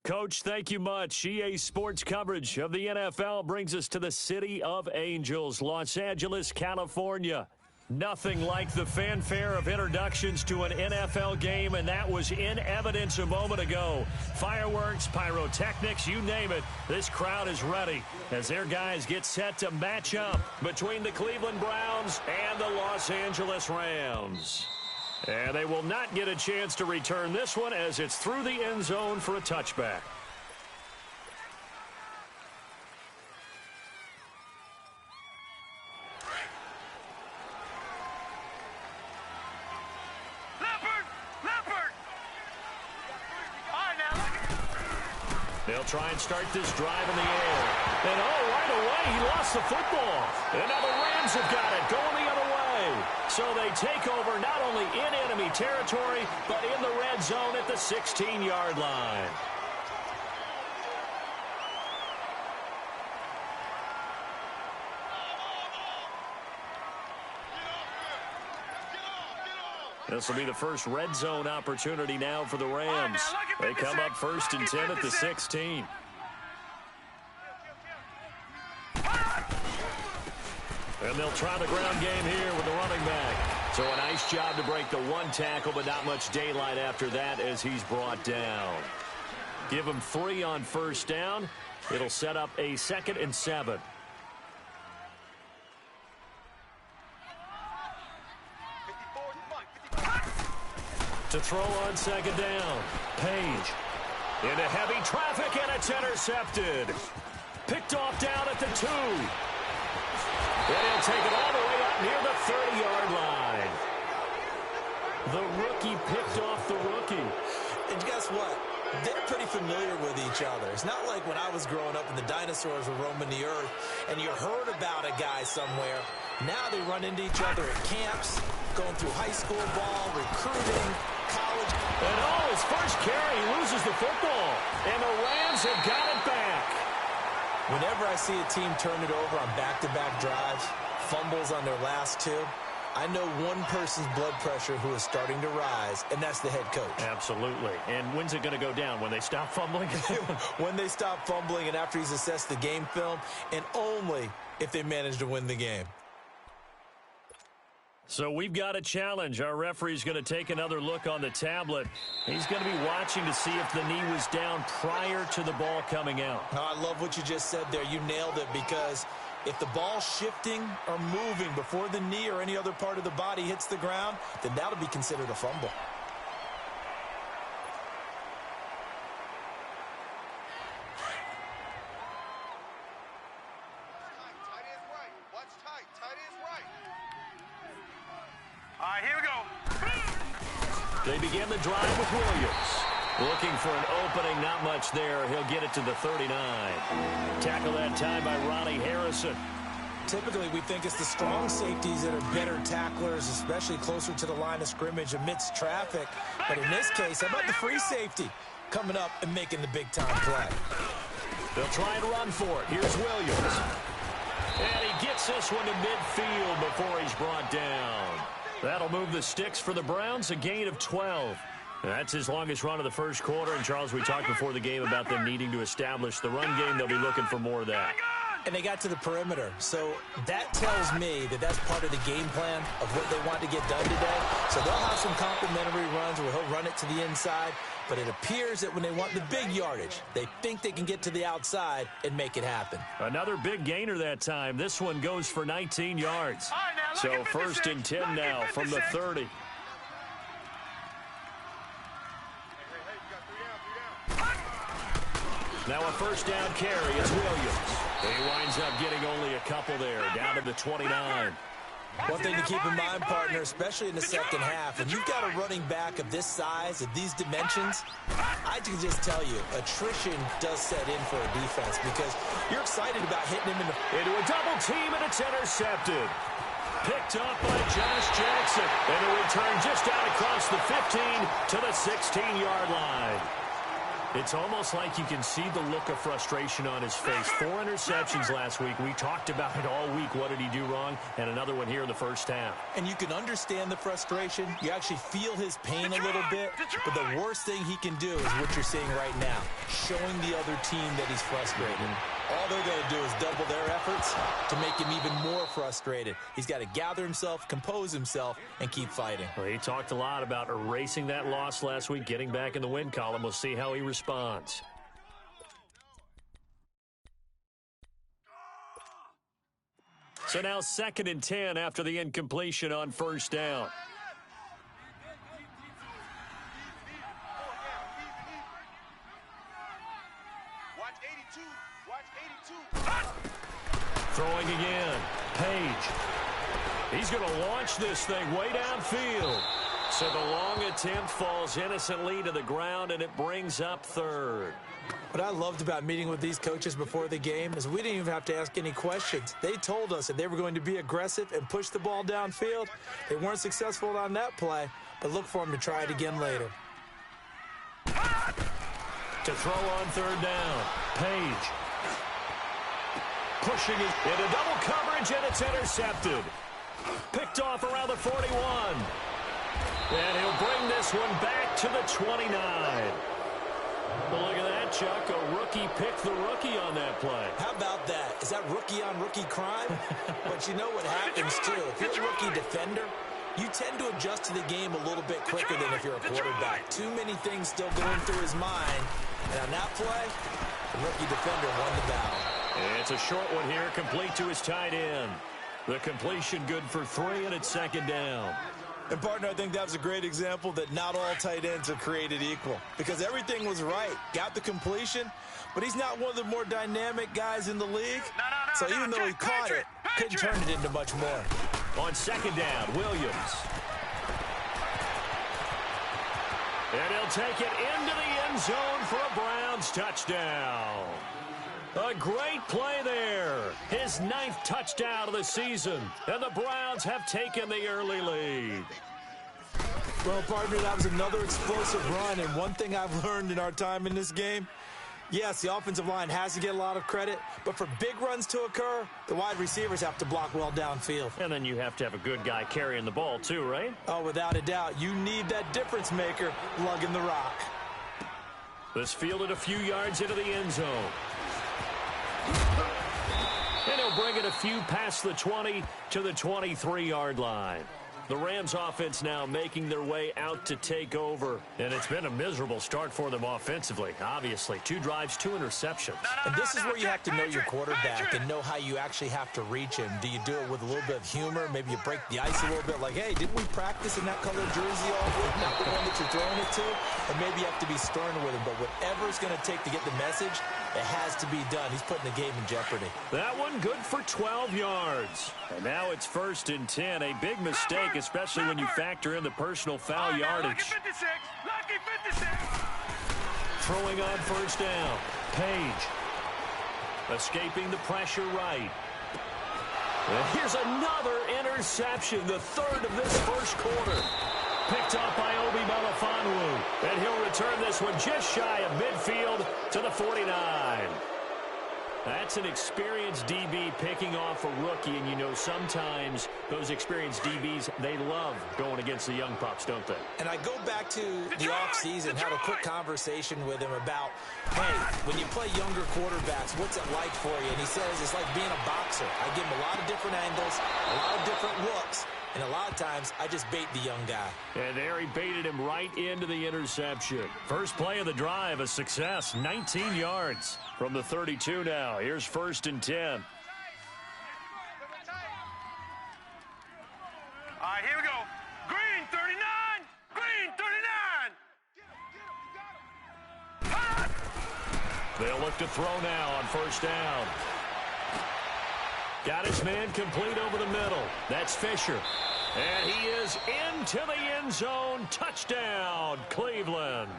Coach, thank you much. EA Sports coverage of the NFL brings us to the City of Angels, Los Angeles, California. Nothing like the fanfare of introductions to an NFL game, and that was in evidence a moment ago. Fireworks, pyrotechnics, you name it. This crowd is ready as their guys get set to match up between the Cleveland Browns and the Los Angeles Rams. And they will not get a chance to return this one as it's through the end zone for a touchback. They'll try and start this drive in the air. And, right away, he lost the football. And now the Rams have got it, going the other way. So they take over not only in enemy territory, but in the red zone at the 16-yard line. This will be the first red zone opportunity now for the Rams. They come up 1st and 10 at the 16. And they'll try the ground game here with the running back. So a nice job to break the one tackle, but not much daylight after that as he's brought down. Give him 3 on 1st down. It'll set up a 2nd and 7. To throw on 2nd down. Page. Into heavy traffic, and it's intercepted. Picked off down at the 2. Then he'll take it all the way up near the 30-yard line. The rookie picked off the rookie. And guess what? They're pretty familiar with each other. It's not like when I was growing up and the dinosaurs were roaming the earth and you heard about a guy somewhere. Now they run into each other at camps, going through high school ball, recruiting, college. And his first carry loses the football. And the Rams have got it back. Whenever I see a team turn it over on back-to-back drives, fumbles on their last 2, I know one person's blood pressure who is starting to rise, and that's the head coach. Absolutely. And when's it going to go down? When they stop fumbling? When they stop fumbling and after he's assessed the game film, and only if they manage to win the game. So we've got a challenge. Our referee's going to take another look on the tablet. He's going to be watching to see if the knee was down prior to the ball coming out. I love what you just said there. You nailed it, because if the ball's shifting or moving before the knee or any other part of the body hits the ground, then that'll be considered a fumble. Here we go. They begin the drive with Williams. Looking for an opening, not much there. He'll get it to the 39. Tackle that time by Ronnie Harrison. Typically, we think it's the strong safeties that are better tacklers, especially closer to the line of scrimmage amidst traffic. But in this case, how about the free safety coming up and making the big-time play? They'll try and run for it. Here's Williams. And he gets this one to midfield before he's brought down. That'll move the sticks for the Browns, a gain of 12. That's his longest run of the first quarter. And, Charles, we talked before the game about them needing to establish the run game. They'll be looking for more of that. And they got to the perimeter. So that tells me that that's part of the game plan of what they want to get done today. So they'll have some complimentary runs where he'll run it to the inside. But it appears that when they want the big yardage, they think they can get to the outside and make it happen. Another big gainer that time. This one goes for 19 yards. So 1st and 10 now from the 30. Now a 1st down carry. It's Williams. He winds up getting only a couple there, down to the 29. One thing to keep in mind, partner, especially in the second half, when you've got a running back of this size, of these dimensions, I can just tell you, attrition does set in for a defense because you're excited about hitting him into a double team, and it's intercepted. Picked up by Josh Jackson. And a return just out across the 15 to the 16-yard line. It's almost like you can see the look of frustration on his face. 4 interceptions last week. We talked about it all week. What did he do wrong? And another one here in the first half. And you can understand the frustration. You actually feel his pain a little bit. But the worst thing he can do is what you're seeing right now, showing the other team that he's frustrated. All they're going to do is double their efforts to make him even more frustrated. He's got to gather himself, compose himself, and keep fighting. Well, he talked a lot about erasing that loss last week, getting back in the win column. We'll see how he responds. So now 2nd and 10 after the incompletion on first down. Throwing again. Page. He's going to launch this thing way downfield. So the long attempt falls innocently to the ground, and it brings up 3rd. What I loved about meeting with these coaches before the game is we didn't even have to ask any questions. They told us that they were going to be aggressive and push the ball downfield. They weren't successful on that play, but look for them to try it again later. To throw on 3rd down. Page. Pushing it into double coverage, and it's intercepted. Picked off around the 41. And he'll bring this one back to the 29. Well, look at that, Chuck. A rookie picked the rookie on that play. How about that? Is that rookie-on-rookie crime? But you know what happens, too. If you're a rookie defender, you tend to adjust to the game a little bit quicker than if you're a quarterback. Too many things still going through his mind. And on that play, the rookie defender won the battle. It's a short one here, complete to his tight end. The completion good for 3, and it's 2nd down. And, partner, I think that was a great example that not all tight ends are created equal. Because everything was right. Got the completion, but he's not one of the more dynamic guys in the league. So even though he caught it, couldn't turn it into much more. On 2nd down, Williams. And he'll take it into the end zone for a Browns touchdown. A great play there. His 9th touchdown of the season. And the Browns have taken the early lead. Well, partner, that was another explosive run. And one thing I've learned in our time in this game, yes, the offensive line has to get a lot of credit. But for big runs to occur, the wide receivers have to block well downfield. And then you have to have a good guy carrying the ball too, right? Oh, without a doubt. You need that difference maker lugging the rock. This fielded a few yards into the end zone. And he'll bring it a few past the 20 to the 23-yard line. The Rams offense now making their way out to take over. And it's been a miserable start for them offensively, obviously. 2 drives, 2 interceptions. And this is where you have to know your quarterback and know how you actually have to reach him. Do you do it with a little bit of humor? Maybe you break the ice a little bit like, hey, didn't we practice in that colored jersey all week? Not the one that you're throwing it to? Or maybe you have to be stern with him. But whatever it's going to take to get the message, it has to be done. He's putting the game in jeopardy. That one good for 12 yards. And now it's 1st and 10. A big mistake, especially when you factor in the personal foul yardage. Lucky 56. Throwing on 1st down. Page. Escaping the pressure right. And here's another interception, the 3rd of this first quarter. Picked up by Obi Melifonwu. And he'll return this one just shy of midfield to the 49. That's an experienced DB picking off a rookie, and you know sometimes those experienced DBs, they love going against the young pups, don't they? And I go back to the offseason, had a quick conversation with him about, hey, when you play younger quarterbacks, what's it like for you? And he says it's like being a boxer. I give him a lot of different angles, a lot of different looks, and a lot of times I just bait the young guy. And there he baited him right into the interception. First play of the drive, a success, 19 yards. From the 32 now, here's 1st and 10. All right, here we go. Green 39. Green 39. They'll look to throw now on 1st down. Got his man complete over the middle. That's Fisher. And he is into the end zone. Touchdown, Cleveland.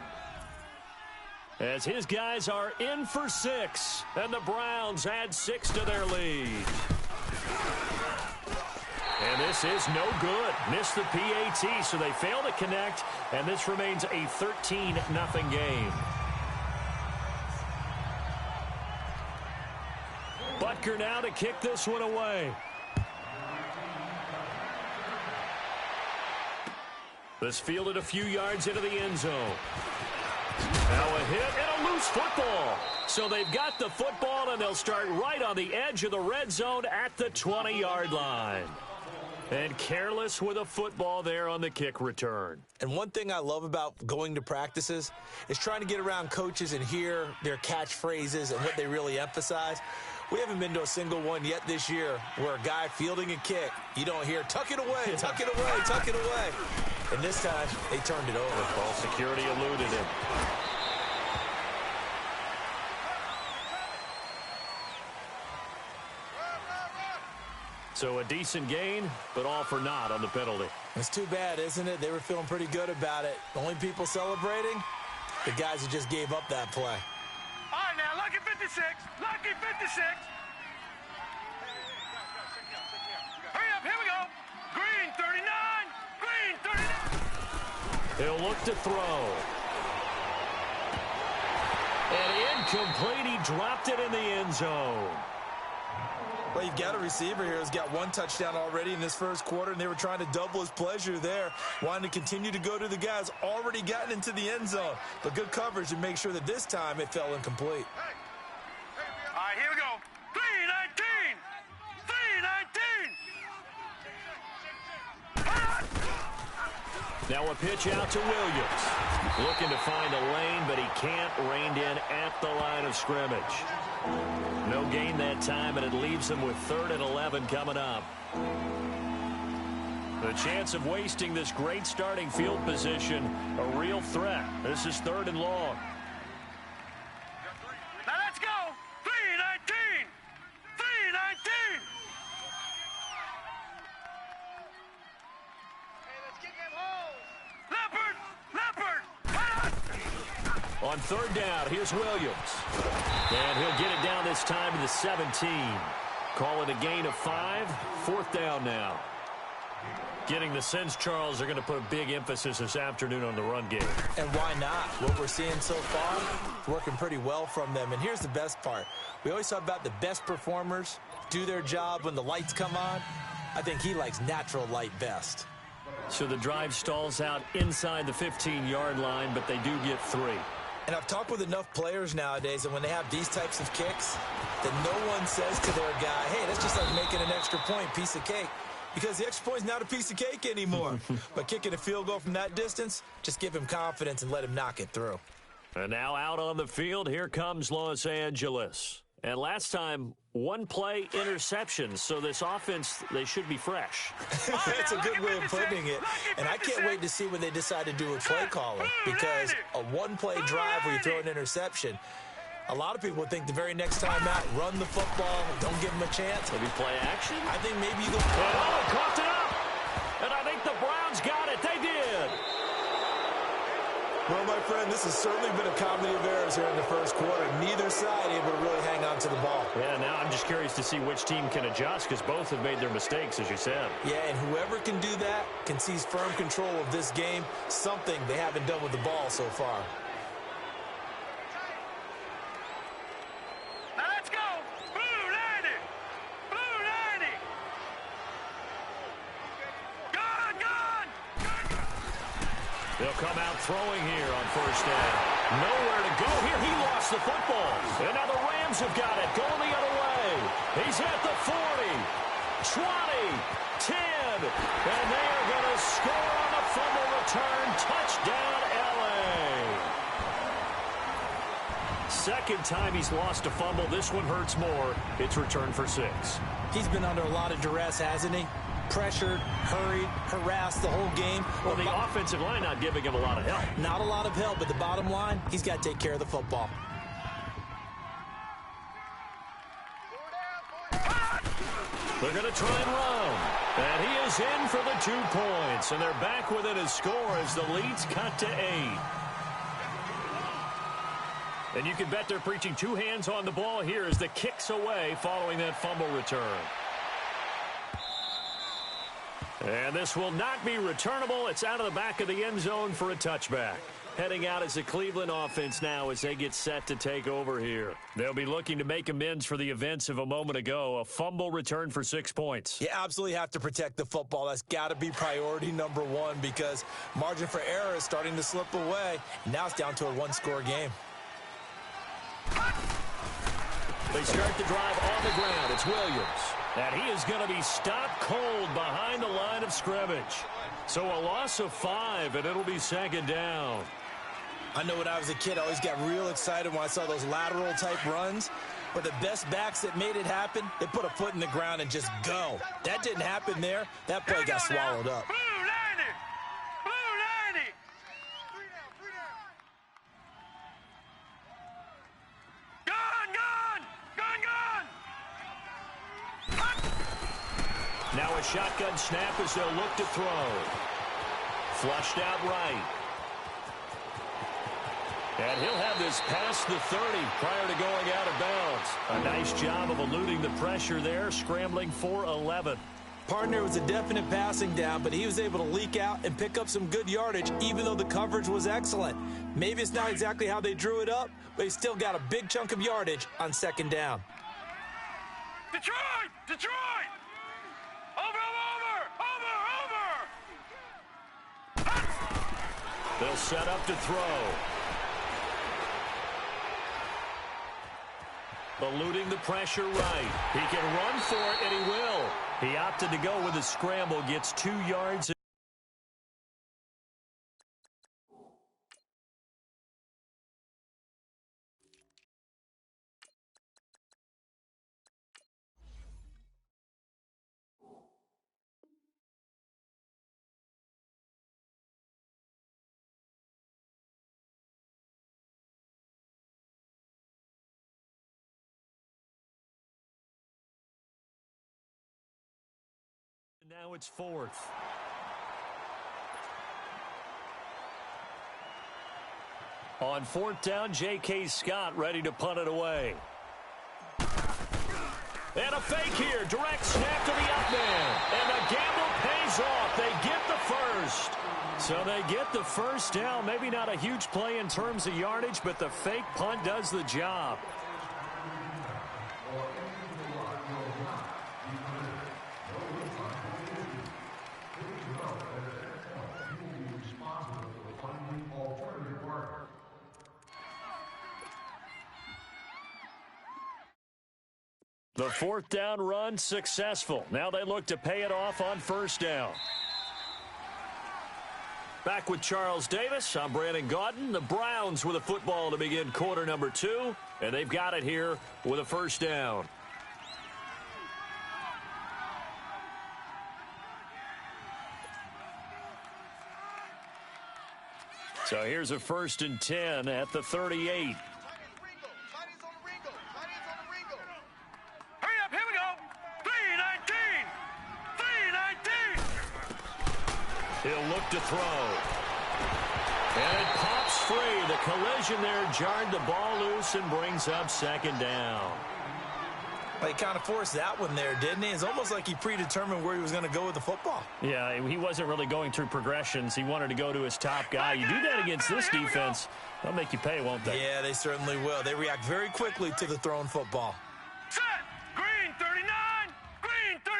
As his guys are in for 6, and the Browns add 6 to their lead. And this is no good. Missed the PAT, so they fail to connect, and this remains a 13-0 game. Butker now to kick this one away. This fielded a few yards into the end zone. Now a hit and a loose football. So they've got the football, and they'll start right on the edge of the red zone at the 20-yard line. And careless with a football there on the kick return. And one thing I love about going to practices is trying to get around coaches and hear their catchphrases and what they really emphasize. We haven't been to a single one yet this year where a guy fielding a kick, you don't hear, tuck it away, tuck it away, tuck it away. And this time, they turned it over. Ball security eluded him. So a decent gain, but all for naught on the penalty. It's too bad, isn't it? They were feeling pretty good about it. The only people celebrating, the guys who just gave up that play. All right, now, lucky 56. Lucky 56. Hurry up, here we go. Green 39. Green 39. He'll look to throw. And incomplete. He dropped it in the end zone. Well, you've got a receiver here who's got one touchdown already in this first quarter, and they were trying to double his pleasure there, wanting to continue to go to the guys already gotten into the end zone. But good coverage to make sure that this time it fell incomplete. All right, here we go. 319. 319. Now a pitch out to Williams. Looking to find a lane, but he can't. Reined in at the line of scrimmage. No gain that time, and it leaves them with 3rd and 11 coming up. The chance of wasting this great starting field position, a real threat. This is 3rd and long. Now let's go. 319. 319. Hey, let's kick him home. Leopard. Leopard. On 3rd down, here's Williams. And he'll get it down this time to the 17. Call it a gain of 5. 4th down now. Getting the sense, Charles, they're going to put a big emphasis this afternoon on the run game. And why not? What we're seeing so far, working pretty well from them. And here's the best part. We always talk about the best performers do their job when the lights come on. I think he likes natural light best. So the drive stalls out inside the 15-yard line, but they do get 3. And I've talked with enough players nowadays that when they have these types of kicks, that no one says to their guy, hey, that's just like making an extra point, piece of cake. Because the extra point is not a piece of cake anymore. But kicking a field goal from that distance, just give him confidence and let him knock it through. And now out on the field, here comes Los Angeles. And last time, 1-play interception, so this offense, they should be fresh. That's a good way of putting it. And I can't wait to see when they decide to do a play calling, because a 1-play drive where you throw an interception, a lot of people would think the very next time out, run the football, don't give them a chance. Maybe play action? I think maybe you go. Oh, coughed it up! And I think the Browns got it. They did. Well, my friend, this has certainly been a comedy of errors here in the first quarter. Neither side able to really hang on to the ball. Yeah, now I'm just curious to see which team can adjust, because both have made their mistakes, as you said. Yeah, and whoever can do that can seize firm control of this game, something they haven't done with the ball so far. Now let's go. Blue 90. Blue 90. Gone, gone. They'll come out throwing here on 1st down. Nowhere to go here. He lost the football. And now the Rams have got it. Going the other way. He's at the 40, 20, 10. And they are going to score on the fumble return. Touchdown, L.A. Second time he's lost a fumble. This one hurts more. It's returned for 6. He's been under a lot of duress, hasn't he? Pressured, hurried, harassed the whole game. Well, the offensive line not giving him a lot of help. Not a lot of help, but the bottom line, he's got to take care of the football. They're going to try and run. And he is in for the 2 points. And they're back within a score as the lead's cut to 8. And you can bet they're preaching 2 hands on the ball here as the kick's away following that fumble return. And this will not be returnable. It's out of the back of the end zone for a touchback. heading out as a Cleveland offense now as they get set to take over here. They'll be looking to make amends for the events of a moment ago. A fumble return for 6 points. You absolutely have to protect the football. That's got to be priority number one because margin for error is starting to slip away. Now it's down to a one-score game. They start the drive on the ground. It's Williams. And he is going to be stopped cold behind the line of scrimmage. So a loss of 5, and it'll be second down. I know when I was a kid, I always got real excited when I saw those lateral-type runs. But the best backs that made it happen, they put a foot in the ground and just go. That didn't happen there. That play got swallowed up. Blue 90! Blue 90! Gun! Now a shotgun snap as they'll look to throw. Flushed out right. And he'll have this past the 30 prior to going out of bounds. A nice job of eluding the pressure there, scrambling for 11. Partner was a definite passing down, but he was able to leak out and pick up some good yardage, even though the coverage was excellent. Maybe it's not exactly how they drew it up, but he still got a big chunk of yardage on second down. Detroit! Detroit! Over! They'll set up to throw. Eluding the pressure right. He can run for it, and he will. He opted to go with a scramble, gets 2 yards. Now it's 4th. On 4th down, J.K. Scott ready to punt it away. And a fake here. Direct snap to the up man. And the gamble pays off. They get the first. So they get the first down. Maybe not a huge play in terms of yardage, but the fake punt does the job. The 4th down run successful. Now they look to pay it off on 1st down. Back with Charles Davis. I'm Brandon Gaudin. The Browns with a football to begin quarter number 2. And they've got it here with a 1st down. So here's a 1st and 10 at the 38. He'll look to throw. And it pops free. The collision there jarred the ball loose and brings up 2nd down. Well, he kind of forced that one there, didn't he? It's almost like he predetermined where he was going to go with the football. Yeah, he wasn't really going through progressions. He wanted to go to his top guy. You do that against this defense, they'll make you pay, won't they? Yeah, they certainly will. They react very quickly to the thrown football. Set! Green 39! Green 39!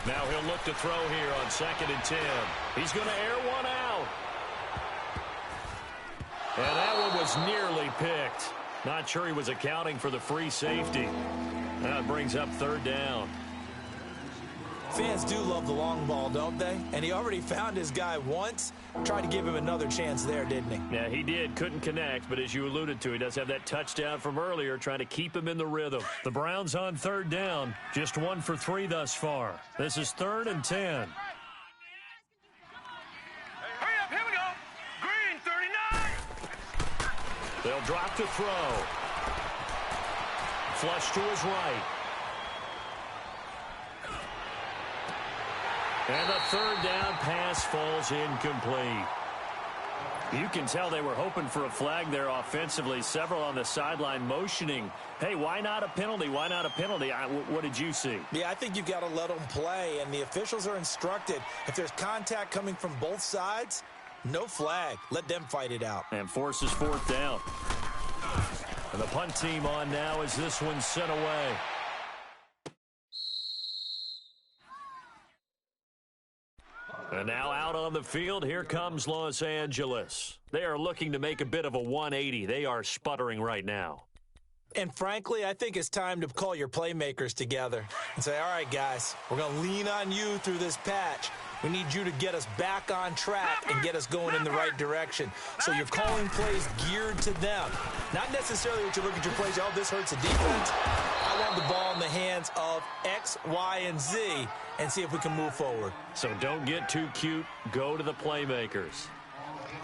Now he'll look to throw here on 2nd and 10. He's going to air one out. And that one was nearly picked. Not sure he was accounting for the free safety. That brings up 3rd down. Fans do love the long ball, don't they? And he already found his guy once. Tried to give him another chance there, didn't he? Yeah, he did. Couldn't connect, but as you alluded to, he does have that touchdown from earlier, trying to keep him in the rhythm. The Browns on 3rd down, just 1 for 3 thus far. This is 3rd and 10. Hurry up, here we go. Green 39! They'll drop to throw. Flush to his right. And the 3rd down pass falls incomplete. You can tell they were hoping for a flag there offensively. Several on the sideline motioning, hey, why not a penalty? Why not a penalty? What did you see? Yeah, I think you've got to let them play, and the officials are instructed. If there's contact coming from both sides, no flag. Let them fight it out. And forces fourth down. And the punt team on now as this one's sent away. And now out on the field, here comes Los Angeles. They are looking to make a bit of a 180. They are sputtering right now. And frankly, I think it's time to call your playmakers together and say, all right, guys, we're going to lean on you through this patch. We need you to get us back on track and get us going in the right direction. So you're calling plays geared to them. Not necessarily what you look at your plays, oh, this hurts the defense. I want the ball in the hands of X, Y, and Z and see if we can move forward. So don't get too cute. Go to the playmakers.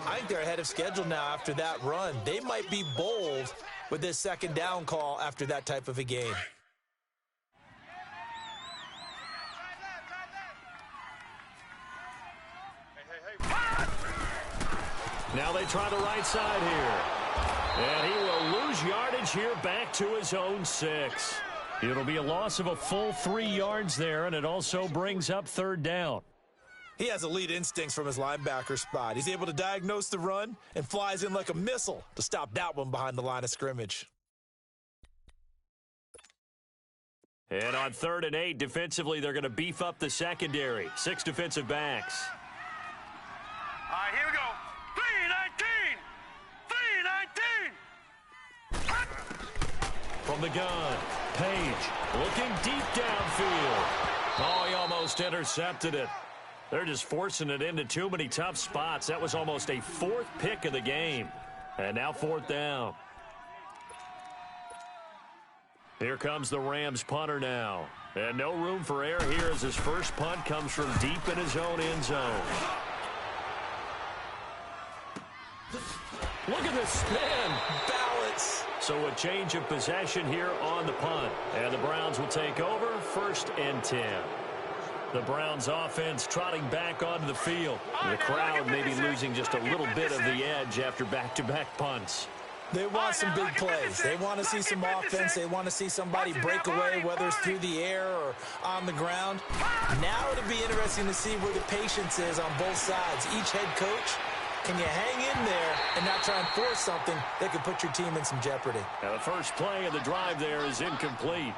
I think they're ahead of schedule now after that run. They might be bold with this second down call after that type of a game. Now they try the right side here. And he will lose yardage here back to his own 6. It'll be a loss of a full 3 yards there, and it also brings up third down. He has elite instincts from his linebacker spot. He's able to diagnose the run and flies in like a missile to stop that one behind the line of scrimmage. And on 3rd and 8, defensively, they're going to beef up the secondary. 6 defensive backs. All right, here we go. 3-19. From the gun, Page looking deep downfield. Oh, he almost intercepted it. They're just forcing it into too many tough spots. That was almost a 4th pick of the game. And now 4th down. Here comes the Rams punter now. And no room for error here as his first punt comes from deep in his own end zone. Look at this spin. Balance. So a change of possession here on the punt. And the Browns will take over 1st and 10. The Browns offense trotting back onto the field. The crowd may be losing just a little bit of the edge after back-to-back punts. They want some big plays. They want to see some offense. They want to see somebody break away, whether it's through the air or on the ground. Now it'll be interesting to see where the patience is on both sides. Each head coach, can you hang in there and not try and force something that could put your team in some jeopardy? Now the first play of the drive there is incomplete.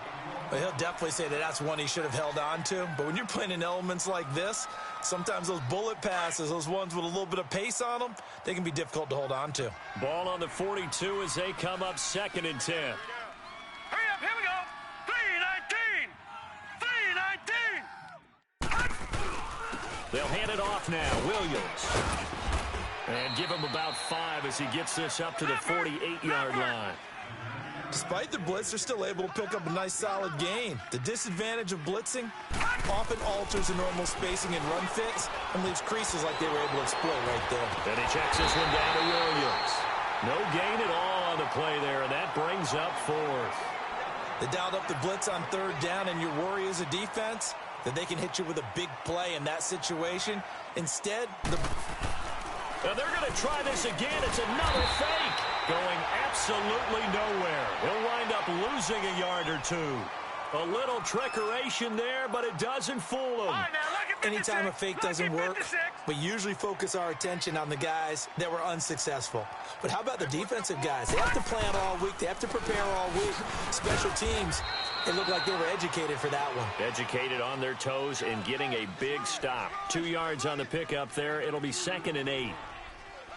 Well, he'll definitely say that that's one he should have held on to. But when you're playing in elements like this, sometimes those bullet passes, those ones with a little bit of pace on them, they can be difficult to hold on to. Ball on the 42 as they come up 2nd and 10. Hurry up, here we go. 3-19. They'll hand it off now. Williams. And give him about 5 as he gets this up to the 48-yard line. Despite the blitz, they're still able to pick up a nice solid gain. The disadvantage of blitzing often alters the normal spacing and run fits and leaves creases like they were able to exploit right there. And he checks this one down to Williams. No gain at all on the play there, and that brings up 4th. They dialed up the blitz on 3rd down, and your worry as a defense that they can hit you with a big play in that situation. Instead, Now they're going to try this again. It's another fake. Going absolutely nowhere. He'll wind up losing a yard or 2. A little trickeration there, but it doesn't fool him. Anytime a fake doesn't work, we usually focus our attention on the guys that were unsuccessful. But how about the defensive guys? They have to plan all week. They have to prepare all week. Special teams, it looked like they were educated for that one. Educated on their toes and getting a big stop. 2 yards on the pickup there. It'll be 2nd and 8.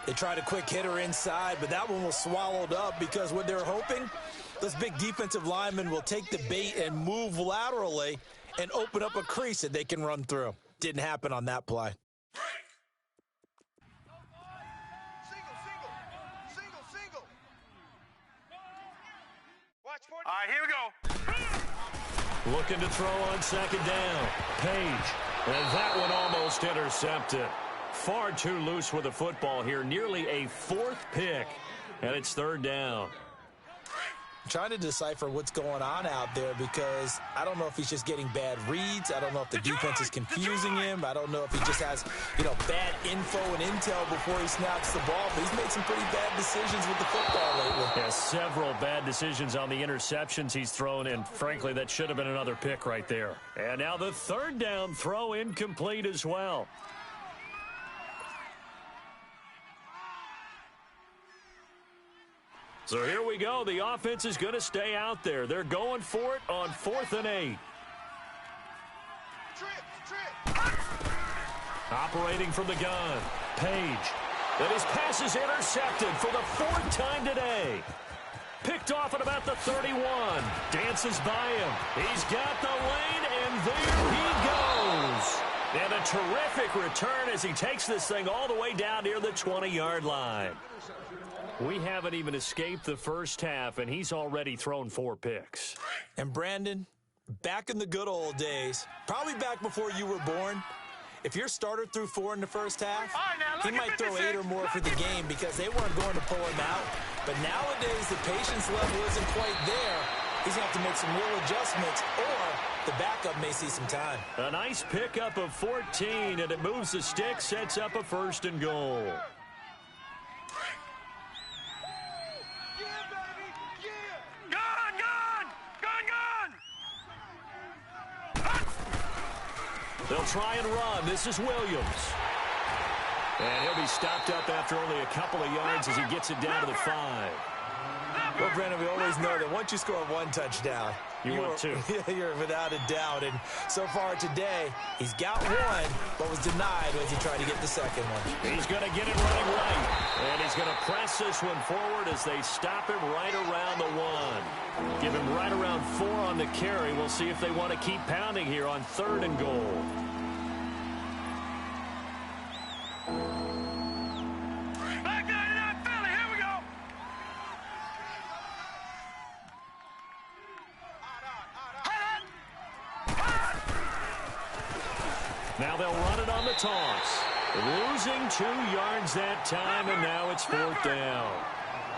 They tried a quick hitter inside, but that one was swallowed up because what they're hoping, those big defensive linemen will take the bait and move laterally and open up a crease that they can run through. Didn't happen on that play. All right, here we go. Looking to throw on 2nd down. Page. And that one almost intercepted. Far too loose with the football here. Nearly a 4th pick. And it's 3rd down. trying to decipher what's going on out there because I don't know if he's just getting bad reads. I don't know if the defense is confusing him. I don't know if he just has, bad info and intel before he snaps the ball. But he's made some pretty bad decisions with the football lately. Yeah, several bad decisions on the interceptions he's thrown, and frankly, that should have been another pick right there. And now the third down throw incomplete as well. So here we go. The offense is going to stay out there. They're going for it on 4th and 8. Operating from the gun. Page. And his pass is intercepted for the 4th time today. Picked off at about the 31. Dances by him. He's got the lane, and there he goes. And a terrific return as he takes this thing all the way down near the 20-yard line. We haven't even escaped the first half, and he's already thrown 4 picks. And Brandon, back in the good old days, probably back before you were born, if your starter threw 4 in the first half, he might throw 8 or more for the game because they weren't going to pull him out. But nowadays, the patience level isn't quite there. He's going to have to make some real adjustments, or the backup may see some time. A nice pickup of 14, and it moves the stick, sets up a 1st and goal. They'll try and run. This is Williams. And he'll be stopped up after only a couple of yards as he gets it down to the 5. Well, Brandon, we always know that once you score 1 touchdown, you're without a doubt. And so far today, he's got 1, but was denied as he tried to get the second one. He's going to get it running right. And he's going to press this one forward as they stop him right around the 1. Give him right around 4 on the carry. We'll see if they want to keep pounding here on 3rd and goal. Now they'll run it on the toss. Losing 2 yards that time, and now it's 4th down.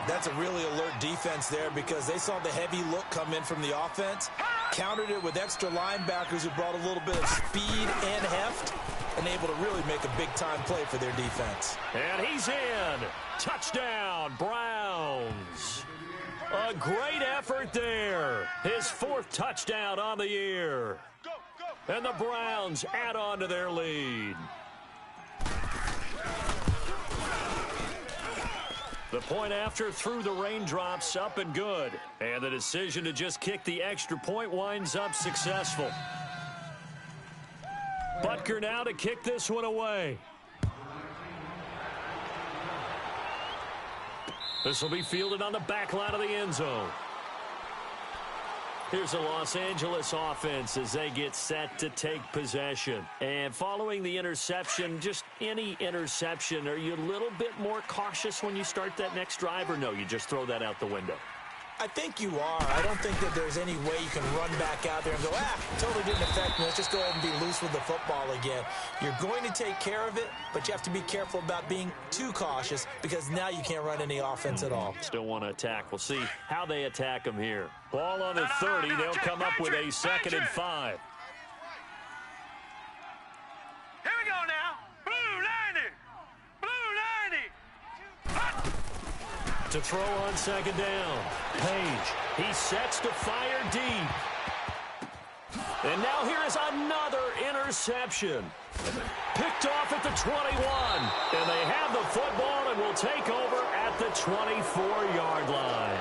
That's a really alert defense there because they saw the heavy look come in from the offense, countered it with extra linebackers who brought a little bit of speed and heft, and able to really make a big-time play for their defense. And he's in. Touchdown, Browns. A great effort there. His 4th touchdown on the year. And the Browns add on to their lead. The point after through the raindrops, up and good. And the decision to just kick the extra point winds up successful. Butker now to kick this one away. This will be fielded on the back line of the end zone. Here's the Los Angeles offense as they get set to take possession. And following the interception, just any interception, are you a little bit more cautious when you start that next drive, or no, you just throw that out the window? I think you are. I don't think that there's any way you can run back out there and go, totally didn't affect me. Let's just go ahead and be loose with the football again. You're going to take care of it, but you have to be careful about being too cautious because now you can't run any offense at all. Still want to attack. We'll see how they attack them here. Ball on the 30. They'll come up with a 2nd and 5. Here we go now. Blue 90. Blue 90. Hot. To throw on 2nd down. Page. He sets to fire deep. And now here is another interception. Picked off at the 21. And they have the football and will take over at the 24-yard line.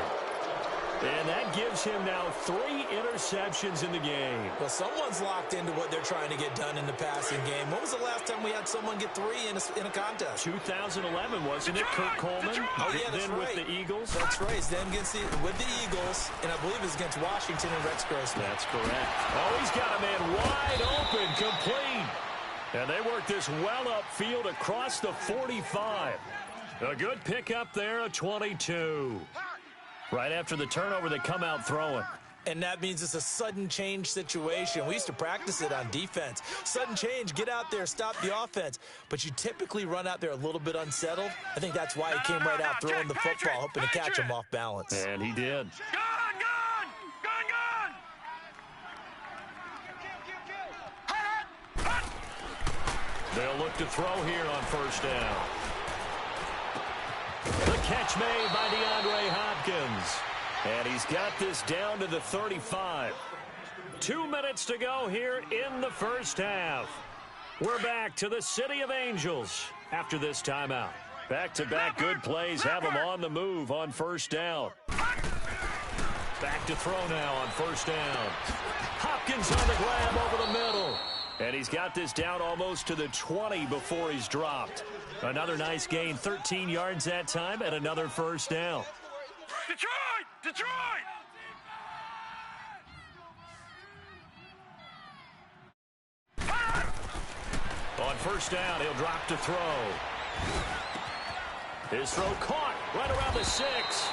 And that gives him now 3 interceptions in the game. Well, someone's locked into what they're trying to get done in the passing game. When was the last time we had someone get 3 in a contest? 2011, wasn't it? Kurt Coleman. Oh, yeah, that's then right. With the Eagles. That's right. It's then with the Eagles, and I believe it's against Washington and Rex Grossman. That's correct. Oh, he's got a man wide open, complete. And they work this well upfield across the 45. A good pickup there, a 22. Right after the turnover, they come out throwing. And that means it's a sudden change situation. We used to practice it on defense. Sudden change, get out there, stop the offense. But you typically run out there a little bit unsettled. I think that's why he came right out throwing the football, hoping to catch him off balance. And he did. They'll look to throw here on first down. The catch made by DeAndre Hopkins. And he's got this down to the 35. 2 minutes to go here in the first half. We're back to the City of Angels after this timeout. Back-to-back good plays have them on the move on first down. Back to throw now on first down. Hopkins on the grab over the middle. And he's got this down almost to the 20 before he's dropped. Another nice gain, 13 yards that time, and another first down. Detroit! Detroit! On first down, he'll drop to throw. His throw caught right around the 6.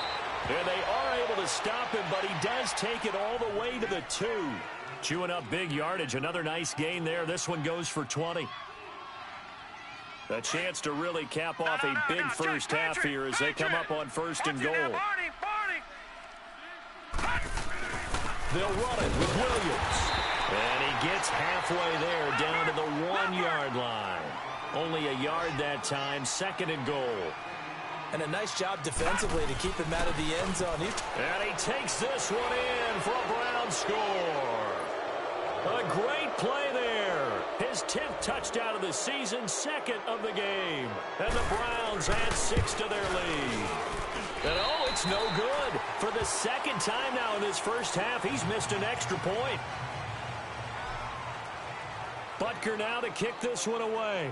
And they are able to stop him, but he does take it all the way to the 2. Chewing up big yardage. Another nice gain there. This one goes for 20. A chance to really cap off a big first half here as they come up on first and goal. They'll run it with Williams. And he gets halfway there down to the 1-yard line. Only a yard that time, second and goal. And a nice job defensively to keep him out of the end zone. And he takes this one in for a Brown score. A great play there. His 10th touchdown of the season, second of the game. And the Browns add 6 to their lead. And oh, it's no good. For the second time now in this first half, he's missed an extra point. Butker now to kick this one away.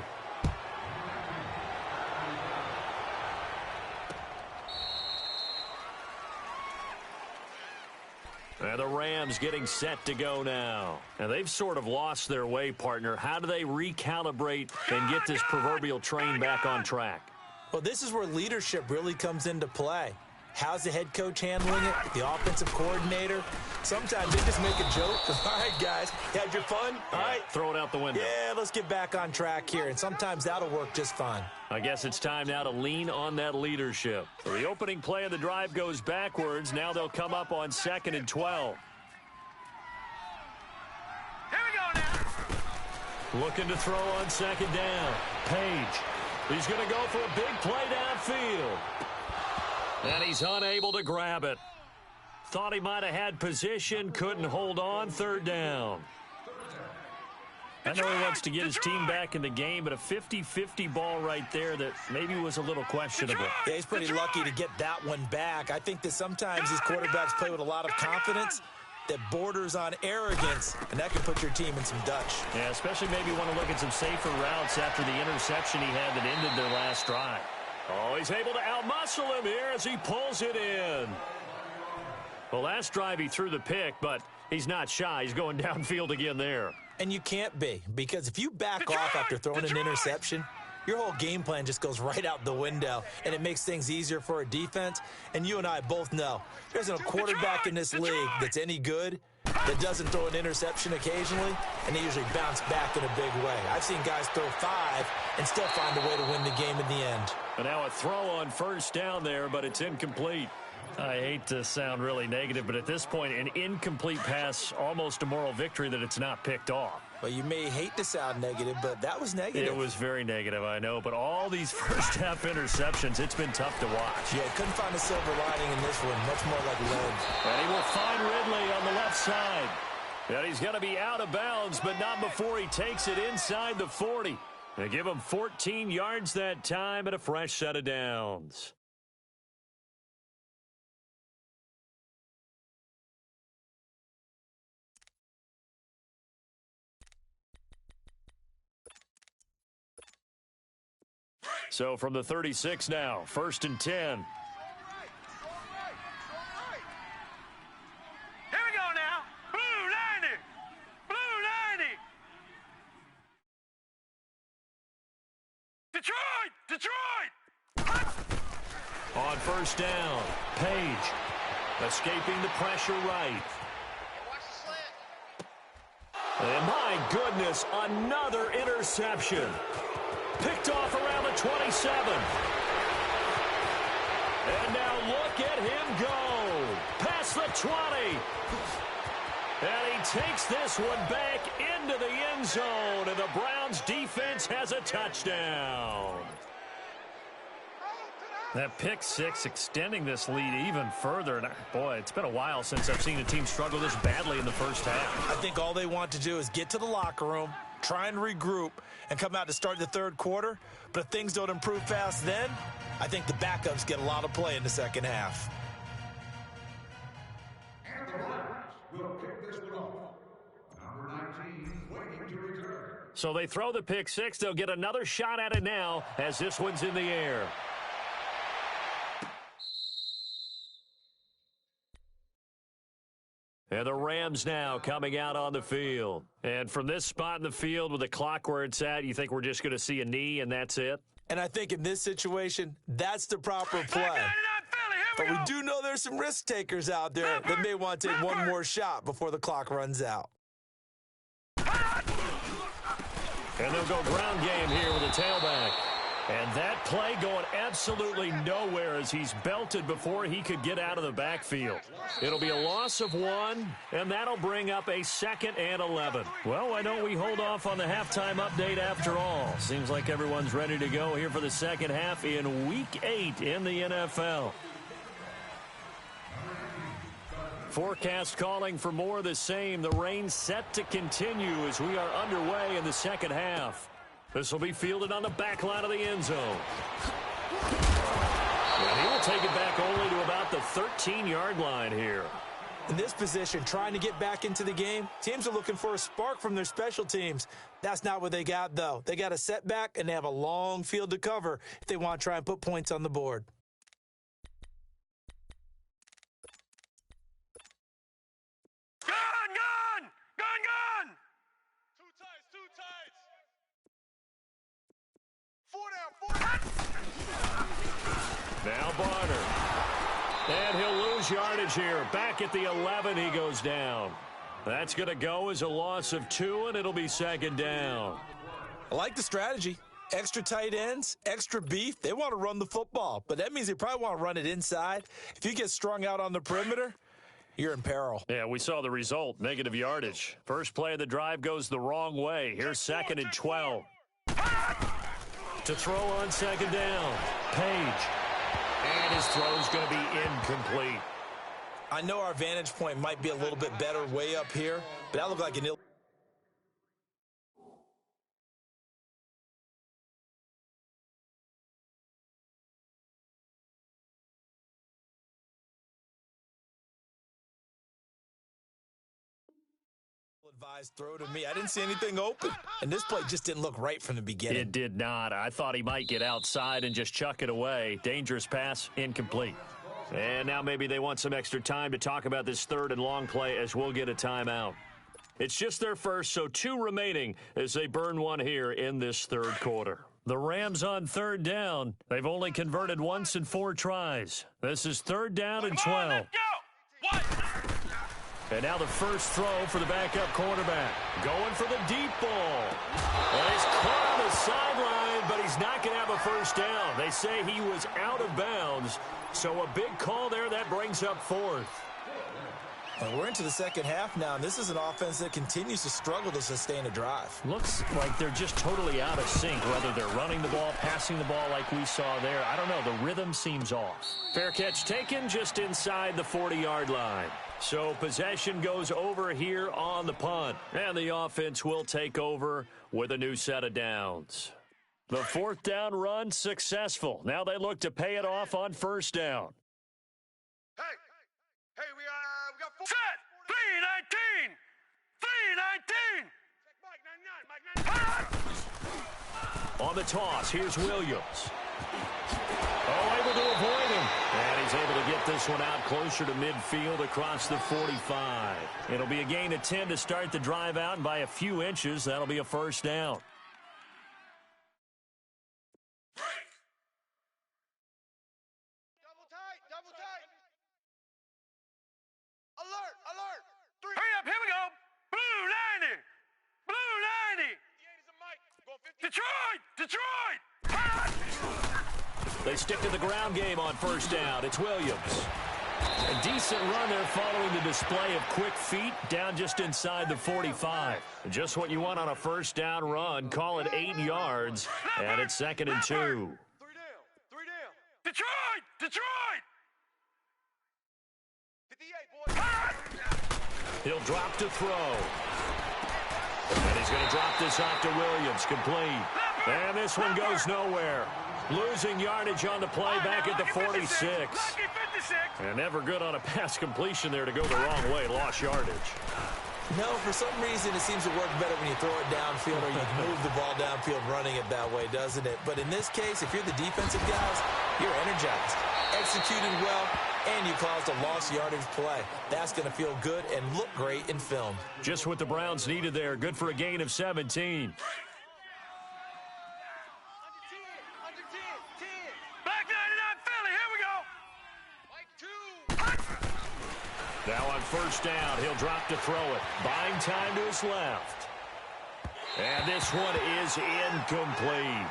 And the Rams getting set to go now. And they've sort of lost their way, partner. How do they recalibrate and get this proverbial train back on track? Well, this is where leadership really comes into play. How's the head coach handling it? The offensive coordinator? Sometimes they just make a joke. All right, guys, had your fun? All right. Throw it out the window. Yeah, let's get back on track here. And sometimes that'll work just fine. I guess it's time now to lean on that leadership. So the opening play of the drive goes backwards. Now they'll come up on 2nd and 12. Here we go now. Looking to throw on second down. Page. He's going to go for a big play downfield. And he's unable to grab it. Thought he might have had position, couldn't hold on, third down. I know he wants to get his team back in the game, but a 50-50 ball right there that maybe was a little questionable. Yeah, he's pretty lucky to get that one back. I think that sometimes these quarterbacks play with a lot of confidence that borders on arrogance, and that can put your team in some Dutch. Yeah, especially maybe want to look at some safer routes after the interception he had that ended their last drive. Oh, he's able to outmuscle him here as he pulls it in. Well, last drive he threw the pick, but he's not shy. He's going downfield again there. And you can't be, because if you back off after throwing an interception, your whole game plan just goes right out the window, and it makes things easier for a defense. And you and I both know there's a quarterback in this league that's any good that doesn't throw an interception occasionally, and they usually bounce back in a big way. I've seen guys throw 5 and still find a way to win the game in the end. And now a throw on first down there, but it's incomplete. I hate to sound really negative, but at this point, an incomplete pass, almost a moral victory that it's not picked off. Well, you may hate to sound negative, but that was negative. It was very negative, I know. But all these first-half interceptions, it's been tough to watch. Yeah, couldn't find a silver lining in this one. Much more like lead. And he will find Ridley on the left side. And he's going to be out of bounds, but not before he takes it inside the 40. They give him 14 yards that time and a fresh set of downs. So from the 36 now, 1st and 10. Here we go now. Blue 90. Blue 90. Detroit! Detroit! On first down, Page escaping the pressure right. And my goodness, another interception. Picked off around the 27. And now look at him go. Past the 20. And he takes this one back into the end zone, and the Browns defense has a touchdown. That pick six extending this lead even further. And boy, it's been a while since I've seen a team struggle this badly in the first half. I think all they want to do is get to the locker room, try and regroup, and come out to start the third quarter. But if things don't improve fast then, I think the backups get a lot of play in the second half. And the Browns will kick this one off. Number 19, waiting to return. So they throw the pick six. They'll get another shot at it now as this one's in the air. And the Rams now coming out on the field. And from this spot in the field with the clock where it's at, you think we're just going to see a knee and that's it? And I think in this situation, that's the proper play. But we do know there's some risk takers out there that may want to take one more shot before the clock runs out. And they'll go ground game here with a tailback. And that play going absolutely nowhere as he's belted before he could get out of the backfield. It'll be a loss of 1, and that'll bring up a 2nd and 11. Well, why don't we hold off on the halftime update after all? Seems like everyone's ready to go here for the second half in Week 8 in the NFL. Forecast calling for more of the same. The rain set to continue as we are underway in the second half. This will be fielded on the back line of the end zone. And he will take it back only to about the 13-yard line here. In this position, trying to get back into the game, teams are looking for a spark from their special teams. That's not what they got, though. They got a setback, and they have a long field to cover if they want to try and put points on the board. Gun! Two tights. 4 down. Now Barner. And he'll lose yardage here. Back at the 11, he goes down. That's going to go as a loss of 2, and it'll be 2nd down. I like the strategy. Extra tight ends, extra beef. They want to run the football, but that means they probably want to run it inside. If you get strung out on the perimeter, you're in peril. Yeah, we saw the result, negative yardage. First play of the drive goes the wrong way. Here's 2nd and 12. To throw on 2nd down, Page. And his throw's going to be incomplete. I know our vantage point might be a little bit better way up here, but that looked like an advised throw to me. I didn't see anything open, and this play just didn't look right from the beginning. It did not. I thought he might get outside and just chuck it away. Dangerous pass, incomplete. And now maybe they want some extra time to talk about this 3rd and long play as we'll get a timeout. It's just their first, so 2 remaining as they burn one here in this 3rd quarter. The Rams on 3rd down. They've only converted once in 4 tries. This is 3rd down and 12. Let's go! What? And now the first throw for the backup quarterback. Going for the deep ball. And he's caught on the sideline, but he's not going to have a first down. They say he was out of bounds. So a big call there. That brings up 4th. And we're into the second half now, and this is an offense that continues to struggle to sustain a drive. Looks like they're just totally out of sync, whether they're running the ball, passing the ball like we saw there. I don't know. The rhythm seems off. Fair catch taken just inside the 40-yard line. So possession goes over here on the punt, and the offense will take over with a new set of downs. The 4th down run successful. Now they look to pay it off on 1st down. Hey, we got 4. Set! 319! 319! On the toss, here's Williams. Oh, able to avoid him. And he's able to get this one out closer to midfield across the 45. It'll be a gain of 10 to start the drive out, and by a few inches, that'll be a 1st down. Double tight. Alert. Hurry up, here we go. Blue 90. Detroit. They stick to the ground game on 1st down. It's Williams. A decent run there following the display of quick feet down just inside the 45. Just what you want on a first down run. Call it 8 yards, and it's 2nd and 2. 3 down. 3 down. Detroit! Detroit! 58, boys. He'll drop to throw. And he's going to drop this off to Williams. Complete. And this one goes nowhere. Losing yardage on the play back at the 46. And never good on a pass completion there to go the wrong way. Lost yardage. No, for some reason it seems to work better when you throw it downfield or you move the ball downfield running it that way, doesn't it? But in this case, if you're the defensive guys, you're energized, executed well, and you caused a lost yardage play. That's going to feel good and look great in film. Just what the Browns needed there. Good for a gain of 17. Black 99 Philly, here we go. Now on first down, he'll drop to throw it. Buying time to his left. And this one is incomplete.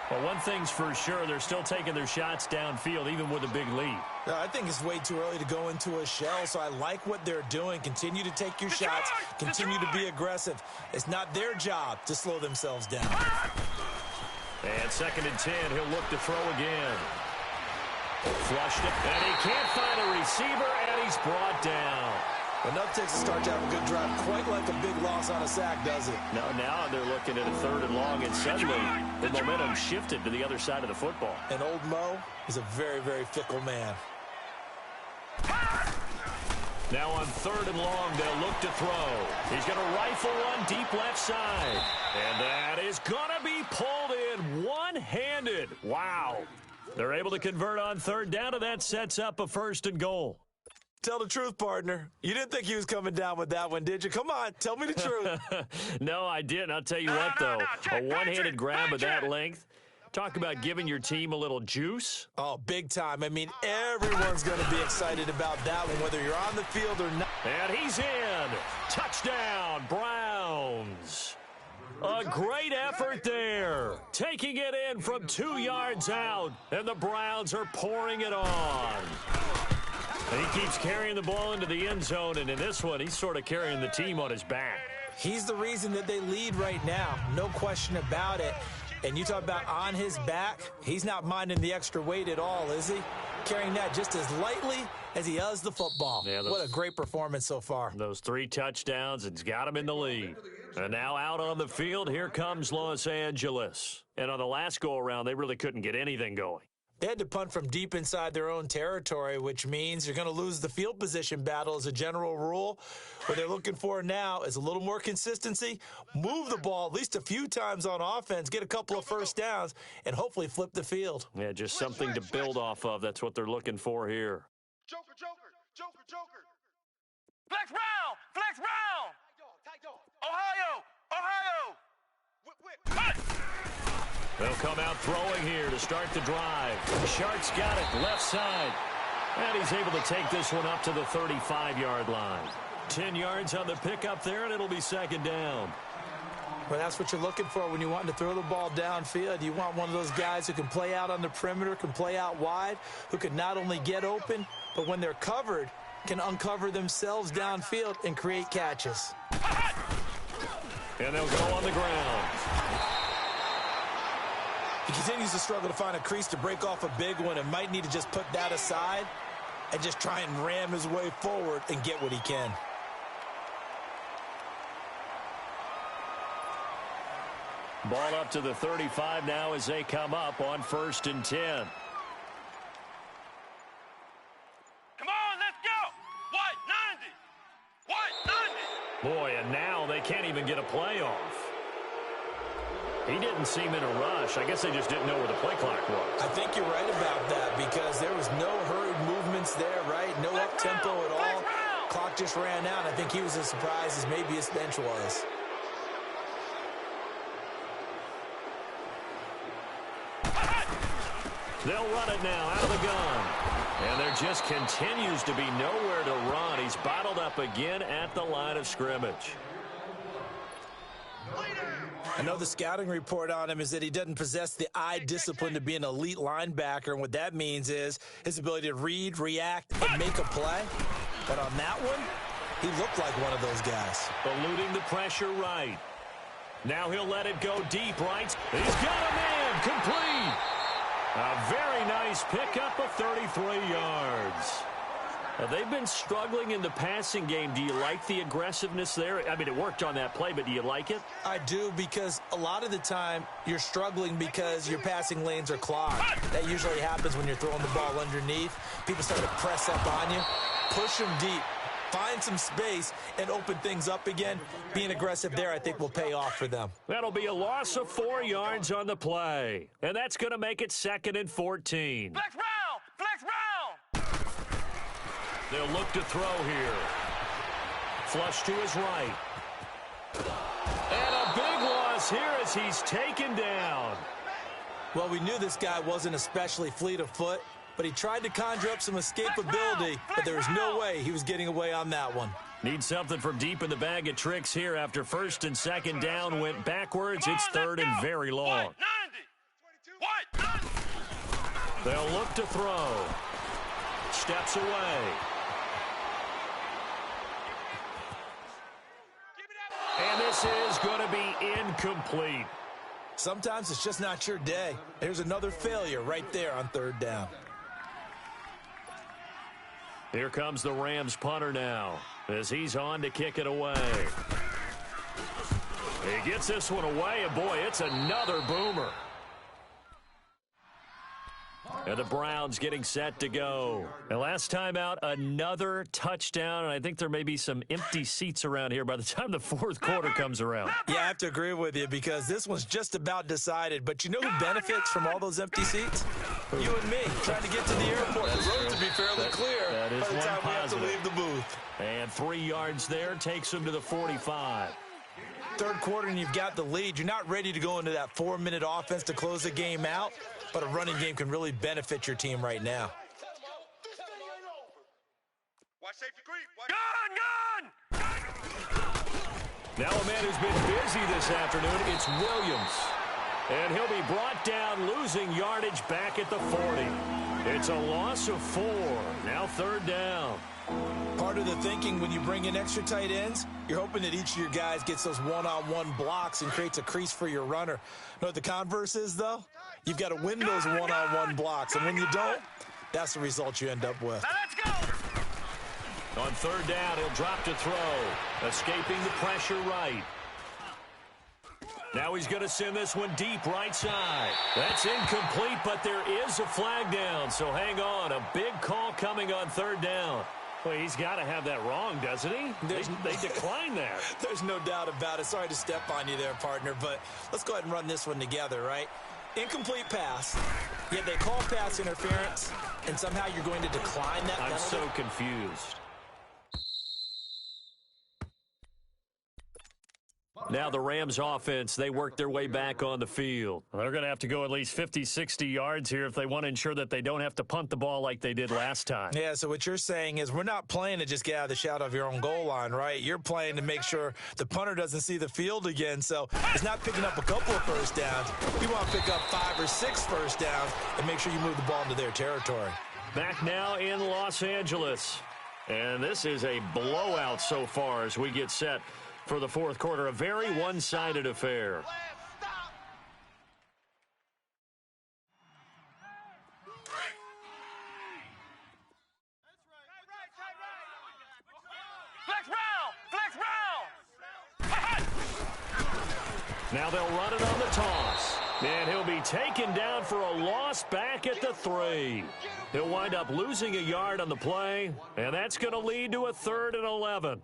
Well, one thing's for sure, they're still taking their shots downfield, even with a big lead. No, I think it's way too early to go into a shell, so I like what they're doing. Continue to take your shots. Continue to be aggressive. It's not their job to slow themselves down. And 2nd and 10, he'll look to throw again. Flushed it, and he can't find a receiver, and he's brought down. Enough takes to start to have a good drive, quite like a big loss on a sack, does it? No, now they're looking at a 3rd and long, and suddenly the momentum shifted to the other side of the football. And old Mo is a very, very fickle man. Now on 3rd and long, they'll look to throw. He's going to rifle one deep left side. And that is going to be pulled in one-handed. Wow. They're able to convert on 3rd down, and that sets up a 1st and goal. Tell the truth, partner. You didn't think he was coming down with that one, did you? Come on, tell me the truth. No, I didn't. I'll tell you what, though. A one-handed grab of that length. Talk about giving your team a little juice. Oh, big time. I mean, everyone's going to be excited about that one, whether you're on the field or not. And he's in. Touchdown, Browns. A great effort there. Taking it in from 2 yards out. And the Browns are pouring it on. And he keeps carrying the ball into the end zone. And in this one, he's sort of carrying the team on his back. He's the reason that they lead right now. No question about it. And you talk about on his back, he's not minding the extra weight at all, is he? Carrying that just as lightly as he does the football. Yeah, what a great performance so far. Those 3 touchdowns, it's got him in the lead. And now out on the field, here comes Los Angeles. And on the last go-around, they really couldn't get anything going. They had to punt from deep inside their own territory, which means you're going to lose the field position battle as a general rule. What they're looking for now is a little more consistency, move the ball at least a few times on offense, get a couple of first downs, and hopefully flip the field. Yeah, just something to build off of. That's what they're looking for here. Joker, Joker, Joker, Joker. Flex round, flex round. Tight dog. Ohio, Ohio. Whip. They'll come out throwing here to start the drive. Shark's got it, left side. And he's able to take this one up to the 35-yard line. 10 yards on the pickup there, and it'll be 2nd down. Well, that's what you're looking for when you want to throw the ball downfield. You want one of those guys who can play out on the perimeter, can play out wide, who can not only get open, but when they're covered, can uncover themselves downfield and create catches. And they'll go on the ground. He continues to struggle to find a crease to break off a big one and might need to just put that aside and just try and ram his way forward and get what he can. Ball up to the 35 now as they come up on 1st and 10. Come on, let's go. White 90. White 90. Boy, and now they can't even get a play off. He didn't seem in a rush. I guess they just didn't know where the play clock was. I think you're right about that because there was no hurried movements there, right? No up-tempo at all. Clock just ran out. I think he was as surprised as maybe his bench was. They'll run it now out of the gun. And there just continues to be nowhere to run. He's bottled up again at the line of scrimmage. I know the scouting report on him is that he doesn't possess the eye discipline to be an elite linebacker, and what that means is his ability to read, react, and make a play. But on that one, he looked like one of those guys. Eluding the pressure right. Now he'll let it go deep right. He's got a man complete. A very nice pickup of 33 yards. They've been struggling in the passing game. Do you like the aggressiveness there? I mean, it worked on that play, but do you like it? I do, because a lot of the time you're struggling because your passing lanes are clogged. That usually happens when you're throwing the ball underneath. People start to press up on you. Push them deep. Find some space and open things up again. Being aggressive there, I think, will pay off for them. That'll be a loss of 4 yards on the play. And that's going to make it 2nd and 14. Flex round! Flex round! They'll look to throw here. Flush to his right. And a big loss here as he's taken down. Well, we knew this guy wasn't especially fleet of foot, but he tried to conjure up some escapability, but there was no way he was getting away on that one. Need something from deep in the bag of tricks here after 1st and 2nd down went backwards. It's 3rd and very long. They'll look to throw. Steps away. And this is going to be incomplete. Sometimes it's just not your day. There's another failure right there on 3rd down. Here comes the Rams punter now as he's on to kick it away. He gets this one away, and boy, it's another boomer. And the Browns getting set to go. And last time out, another touchdown, and I think there may be some empty seats around here by the time the 4th quarter comes around. Yeah, I have to agree with you because this one's just about decided. But you know who benefits from all those empty seats? You and me, trying to get to the airport. The roads will be fairly clear that is by the time we have to positive. leave the booth. And 3 yards there takes him to the 45. 3rd quarter and you've got the lead. You're not ready to go into that 4-minute offense to close the game out, but a running game can really benefit your team right now. Gun! Now a man who's been busy this afternoon, it's Williams. And he'll be brought down, losing yardage back at the 40. It's a loss of 4. Now 3rd down. Part of the thinking when you bring in extra tight ends, you're hoping that each of your guys gets those one-on-one blocks and creates a crease for your runner. You know what the converse is, though? You've got to win those one-on-one blocks, and when you don't, that's the result you end up with. Now let's go! On 3rd down, he'll drop to throw, escaping the pressure right. Now he's going to send this one deep right side. That's incomplete, but there is a flag down, so hang on. A big call coming on 3rd down. Well, he's got to have that wrong, doesn't he? They declined that. There's no doubt about it. Sorry to step on you there, partner, but let's go ahead and run this one together, right? Incomplete pass, yet they call pass interference, and somehow you're going to decline that penalty? I'm so confused. Now the Rams offense, they work their way back on the field. They're going to have to go at least 50, 60 yards here if they want to ensure that they don't have to punt the ball like they did last time. Yeah, so what you're saying is we're not playing to just get out of the shadow of your own goal line, right? You're playing to make sure the punter doesn't see the field again, so it's not picking up a couple of first downs. You want to pick up 5 or 6 first downs and make sure you move the ball into their territory. Back now in Los Angeles. And this is a blowout so far as we get set for the 4th quarter. A very one-sided affair. Flex round! Now they'll run it on the toss. And he'll be taken down for a loss back at the 3. He'll wind up losing a yard on the play, and that's going to lead to a 3rd and 11.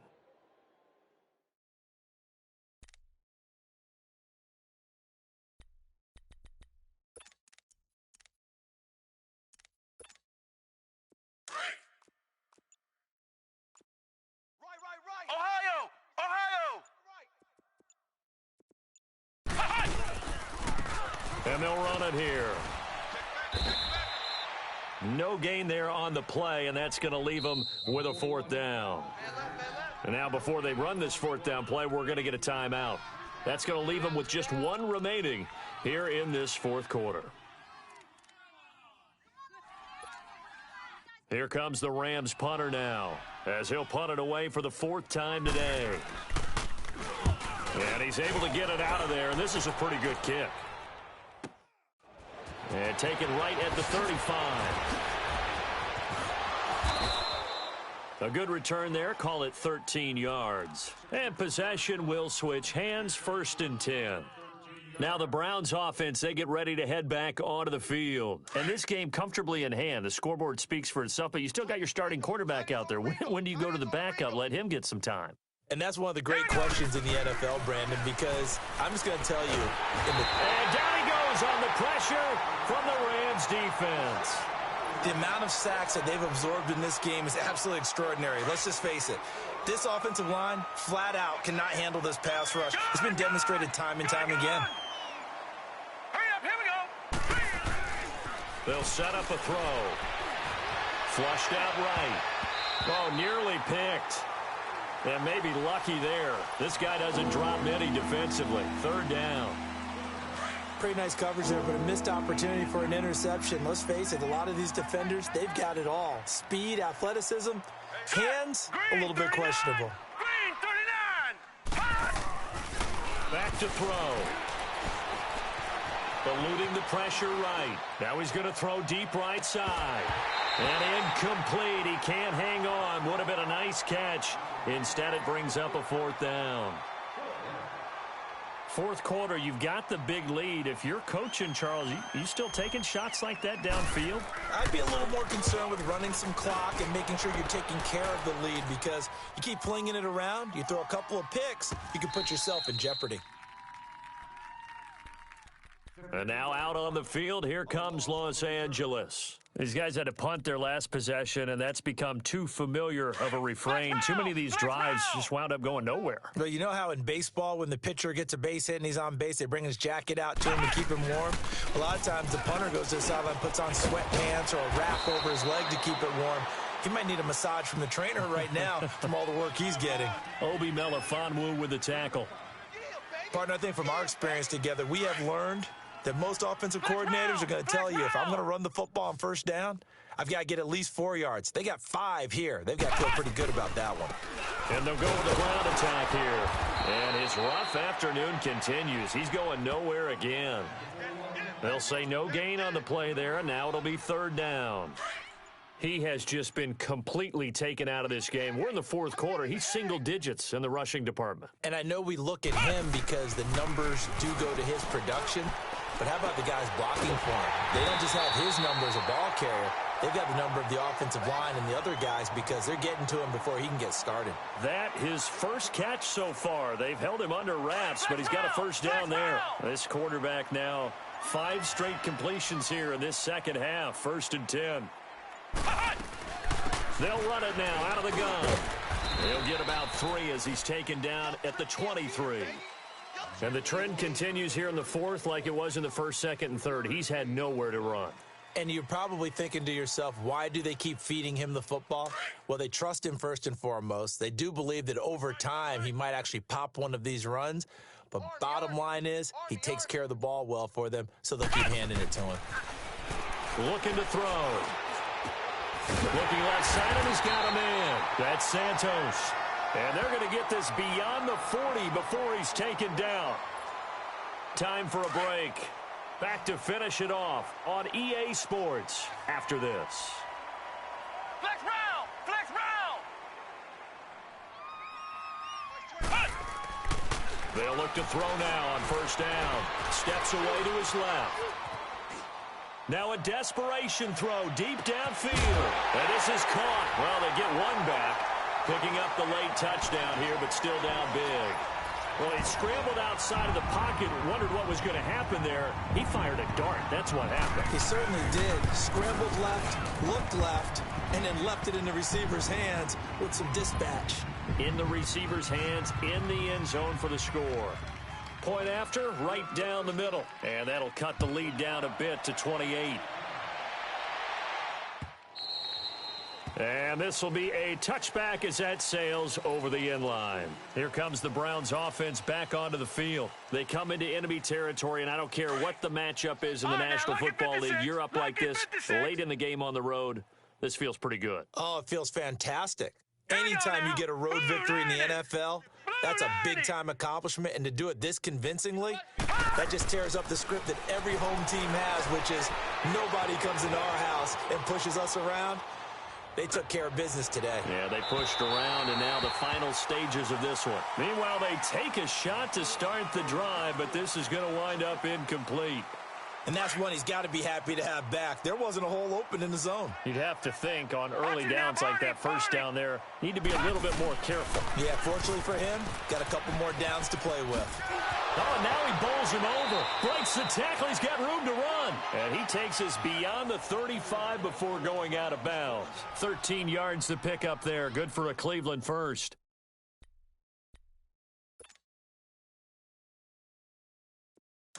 And they'll run it here. No gain there on the play, and that's going to leave them with a 4th down. And now before they run this 4th down play, we're going to get a timeout. That's going to leave them with just one remaining here in this fourth quarter. Here comes the Rams punter now, as he'll punt it away for the fourth time today. And he's able to get it out of there, and this is a pretty good kick. And taken right at the 35. A good return there. Call it 13 yards. And possession will switch hands, 1st and 10. Now the Browns offense, they get ready to head back onto the field. And this game comfortably in hand. The scoreboard speaks for itself, but you still got your starting quarterback out there. When do you go to the backup? Let him get some time. And that's one of the great questions in the NFL, Brandon, because I'm just going to tell you. And down he goes on the pressure from the Rams defense. The amount of sacks that they've absorbed in this game is absolutely extraordinary. Let's just face it. This offensive line, flat out, cannot handle this pass rush. It's been demonstrated time and time again. Hurry up, here we go. They'll set up a throw. Flushed out right. Oh, nearly picked. And maybe lucky there. This guy doesn't drop many defensively. 3rd down. Pretty nice coverage there, but a missed opportunity for an interception. Let's face it, a lot of these defenders, they've got it all. Speed, athleticism, hands, a little bit questionable. Green 39. Back to throw. Eluding the pressure right. Now he's going to throw deep right side. And incomplete. He can't hang on. Would have been a nice catch. Instead, it brings up a 4th down. Fourth quarter, you've got the big lead. If you're coaching, Charles, you still taking shots like that downfield? I'd be a little more concerned with running some clock and making sure you're taking care of the lead, because you keep flinging it around, you throw a couple of picks, you can put yourself in jeopardy. And now out on the field, here comes Los Angeles. These guys had to punt their last possession, and that's become too familiar of a refrain. Too many of these drives just wound up going nowhere. But you know how in baseball, when the pitcher gets a base hit and he's on base, they bring his jacket out to him to keep him warm? A lot of times the punter goes to the sideline, puts on sweatpants or a wrap over his leg to keep it warm. He might need a massage from the trainer right now from all the work he's getting. Obi Melifonwu with the tackle. Partner, I think from our experience together, we have learned that most offensive coordinators are going to tell you, if I'm going to run the football on 1st down, I've got to get at least 4 yards. They got 5 here. They've got to feel pretty good about that one. And they'll go with the ground attack here. And his rough afternoon continues. He's going nowhere again. They'll say no gain on the play there, and now it'll be 3rd down. He has just been completely taken out of this game. We're in the fourth quarter. He's single digits in the rushing department. And I know we look at him because the numbers do go to his production, but how about the guys blocking for him? They don't just have his number as a ball carrier. They've got the number of the offensive line and the other guys because they're getting to him before he can get started. That his first catch so far. They've held him under wraps, but he's got a 1st down there. This quarterback now 5 straight completions here in this second half. 1st and 10. They'll run it now out of the gun. He'll get about 3 as he's taken down at the 23. And the trend continues here in the fourth like it was in the first, second, and third. He's had nowhere to run. And you're probably thinking to yourself, why do they keep feeding him the football? Well, they trust him first and foremost. They do believe that over time he might actually pop one of these runs. But bottom line is he takes care of the ball well for them, so they'll keep handing it to him. Looking to throw. Looking left side, and he's got him in. That's Santos. And they're going to get this beyond the 40 before he's taken down. Time for a break. Back to finish it off on EA Sports after this. Flex round! Flex round! They'll look to throw now on 1st down. Steps away to his left. Now a desperation throw deep downfield. And this is caught. Well, they get one back. Picking up the late touchdown here, but still down big. Well, he scrambled outside of the pocket, wondered what was going to happen there. He fired a dart. That's what happened. He certainly did. Scrambled left, looked left, and then left it in the receiver's hands with some dispatch. In the receiver's hands, in the end zone for the score. Point after, right down the middle. And that'll cut the lead down a bit to 28. And this will be a touchback as that sails over the end line. Here comes the Browns offense back onto the field. They come into enemy territory, and I don't care what the matchup is in the National Football League. You're up like this late in the game on the road. This feels pretty good. Oh, it feels fantastic. Anytime you get a road victory in the NFL, that's a big-time accomplishment. And to do it this convincingly, that just tears up the script that every home team has, which is nobody comes into our house and pushes us around. They took care of business today. Yeah, they pushed around, and now the final stages of this one. Meanwhile, they take a shot to start the drive, but this is going to wind up incomplete. And that's one he's got to be happy to have back. There wasn't a hole open in the zone. You'd have to think on early downs like that first down there, need to be a little bit more careful. Yeah, fortunately for him, got a couple more downs to play with. Oh, and now he bowls him over. Breaks the tackle. He's got room to run. And he takes us beyond the 35 before going out of bounds. 13 yards to pick up there. Good for a Cleveland first.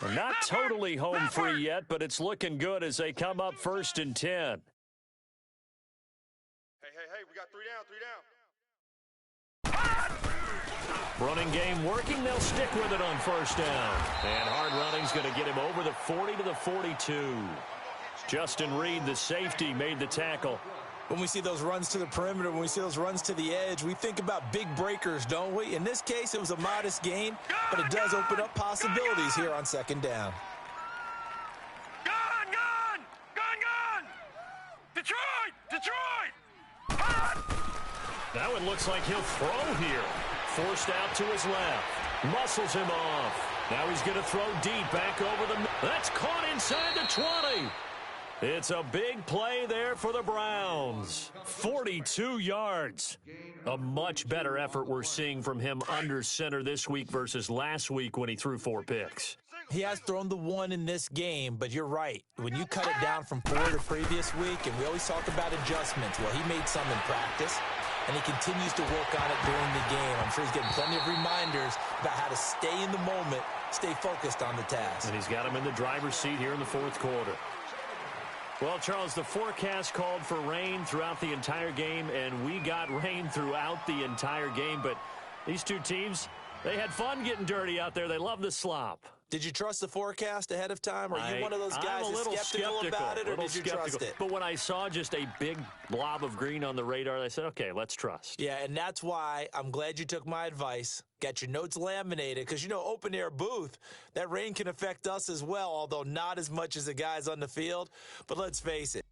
They're not totally home free yet, but it's looking good as they come up 1st and 10. Hey, we got 3 down. Running game working. They'll stick with it on 1st down. And hard running's going to get him over the 40 to the 42. Justin Reed, the safety, made the tackle. When we see those runs to the perimeter, when we see those runs to the edge, we think about big breakers, don't we? In this case, it was a modest gain, but it does open up possibilities here on 2nd down. Gone! Detroit! That one looks like he'll throw here. Forced out to his left. Muscles him off. Now he's going to throw deep back over the... That's caught inside the 20. It's a big play there for the Browns. 42 yards. A much better effort we're seeing from him under center this week versus last week when he threw 4 picks. He has thrown the 1 in this game, but you're right. When you cut it down from 4 the previous week, and we always talk about adjustments, well, he made some in practice, and he continues to work on it during the game. I'm sure he's getting plenty of reminders about how to stay in the moment, stay focused on the task. And he's got him in the driver's seat here in the 4th quarter. Well, Charles, the forecast called for rain throughout the entire game, and we got rain throughout the entire game. But these two teams, they had fun getting dirty out there. They love the slop. Did you trust the forecast ahead of time? Are you one of those guys that's skeptical about it, or did you trust it? But when I saw just a big blob of green on the radar, I said, okay, let's trust. Yeah, and that's why I'm glad you took my advice. Got your notes laminated, because, you know, open-air booth, that rain can affect us as well, although not as much as the guys on the field. But let's face it,